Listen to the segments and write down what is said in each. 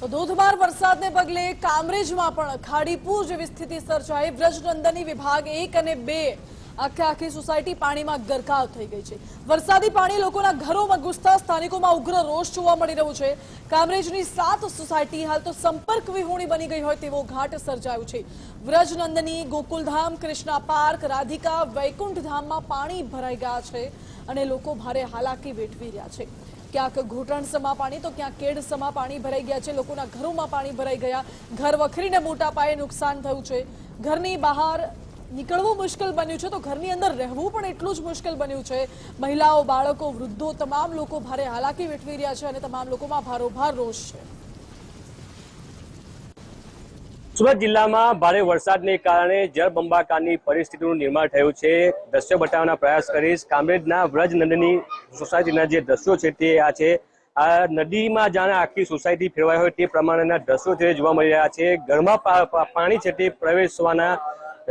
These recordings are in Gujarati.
તો ધોધમાર વરસાદને પગલે કામરેજમાં પણ ખાડીપુર જેવી સ્થિતિ સર્જાઈ। વ્રજનંદની વિભાગ 1 અને 2 આખી સોસાયટી પાણીમાં ગરકાવ થઈ ગઈ છે। વરસાદી પાણી લોકોના ઘરોમાં ઘૂસતા સ્થાનિકોમાં ઉગ્ર રોષ જોવા મળી રહ્યો છે। કામરેજની 7 સોસાયટી હાલ તો સંપર્ક વિહોણી બની ગઈ હોય તેવો ઘાટ સર્જાયો છે। વ્રજનંદની, ગોકુલધામ, કૃષ્ણા પાર્ક, રાધિકા, વૈકુંઠધામમાં પાણી ભરાઈ ગયા છે અને લોકો ભારે હાલાકી વેઠવી રહ્યા છે। ક્યાંક ઘૂંટણસમા પાણી તો ક્યાંક કેડસમા પાણી ભરાઈ ગયા છે। લોકોના ઘરોમાં પાણી ભરાઈ ગયા, ઘર વખરીને મોટા પાયે નુકસાન થયું છે। ઘરની બહાર નીકળવું મુશ્કેલ બન્યું છે તો ઘરની અંદર રહેવું પણ એટલું જ મુશ્કેલ બન્યું છે। મહિલાઓ, બાળકો, વૃદ્ધો તમામ લોકો ભારે હાલાકી વેઠવી રહ્યા છે અને તમામ લોકોમાં ભારોભાર રોષ છે। સુરત જિલ્લામાં ભારે વરસાદને કારણે જળબંબાકારની પરિસ્થિતિનું નિર્માણ થયું છે। દ્રશ્ય બતાવવાના પ્રયાસ કરીશ। કામરેજના વ્રજનંદની સોસાયટીના જે દ્રશ્યો છે તે આ છે। આ નદીમાં જાણે આખી સોસાયટી ફેરવાઈ હોય તે પ્રમાણેના દ્રશ્યો છે જોવા મળી રહ્યા છે। ઘરમાં પાણી છે તે પ્રવેશવાના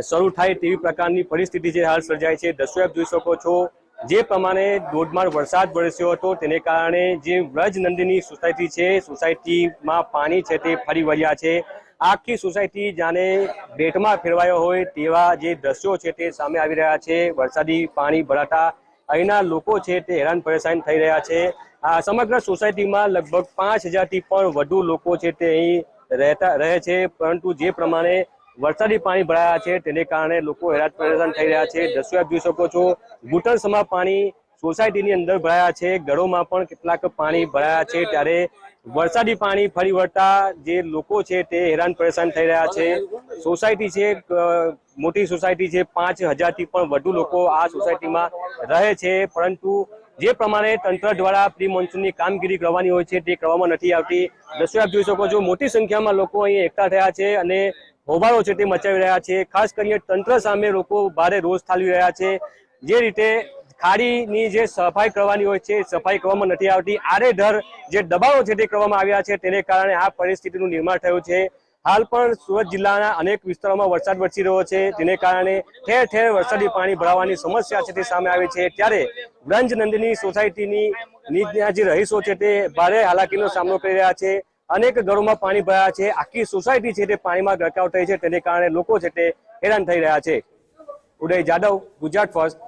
શરૂ થાય તેવી પ્રકારની પરિસ્થિતિ છે હાલ સર્જાય છે। દ્રશ્યો આપ જોઈ શકો છો। જે પ્રમાણે ધોધમાર વરસાદ વરસ્યો હતો તેને કારણે જે વ્રજનંદની સોસાયટી છે, સોસાયટીમાં પાણી છે તે ફરી વળ્યા છે। આખી સોસાયટી જાણે બેટમાં ફેરવાયો હોય તેવા જે દ્રશ્યો છે તે સામે આવી રહ્યા છે। વરસાદી પાણી ભરાતા અહીંના લોકો છે તે હેરાન પરેશાન થઈ રહ્યા છે। આ સમગ્ર સોસાયટીમાં લગભગ 5000થી પણ વધુ લોકો છે તે અહીં રહે છે, પરંતુ જે પ્રમાણે વરસાદી પાણી ભરાયા છે તેને કારણે લોકો હેરાન પરેશાન થઈ રહ્યા છે। દ્રશ્યો આપ જોઈ શકો છો। ઘૂંટણસમા પાણી સોસાયટીની અંદર ભરાયા છે, ઘરોમાં પણ કેટલાક પાણી ભરાયા છે। ત્યારે વરસાદી પાણી ફરી વળતા જે લોકો છે તે હેરાન પરેશાન થઈ રહ્યા છે। સોસાયટી છે મોટી સોસાયટી છે, 5000થી પણ વધુ લોકો આ સોસાયટીમાં રહે છે, પરંતુ જે પ્રમાણે તંત્ર દ્વારા પ્રી મોન્સૂનની કામગીરી કરવાની હોય છે તે કરવામાં નથી આવતી। દ્રશ્યો આપ જોઈ શકો છો। મોટી સંખ્યામાં લોકો અહીં એકઠા થયા છે અને હોબાળો છે તે મચાવી રહ્યા છે। ખાસ કરીને તંત્ર સામે લોકો ભારે રોષ ઠાલવી રહ્યા છે। જે રીતે ખાડીની જે સફાઈ કરવાની હોય છે સફાઈ કરવામાં નથી આવતી, આડેધડ જે દબાણો છે તે કરવામાં આવ્યા છે તેને કારણે આ પરિસ્થિતિનું નિર્માણ થયું છે। હાલ પણ સુરત જિલ્લાના અનેક વિસ્તારોમાં વરસાદ વરસી રહ્યો છે, જેને કારણે ઠેર ઠેર વરસાદી પાણી ભરાવાની સમસ્યા છે તે સામે આવી છે। ત્યારે વ્રજનંદની સોસાયટીની જે રહીશો છે તે ભારે હાલાકીનો સામનો કરી રહ્યા છે। અનેક ઘરોમાં પાણી ભરાયા છે, આખી સોસાયટી છે તે પાણીમાં ગરકાવ થઈ છે, તેને કારણે લોકો છે તે હેરાન થઈ રહ્યા છે। ઉદય જાદવ, ગુજરાત ફર્સ્ટ।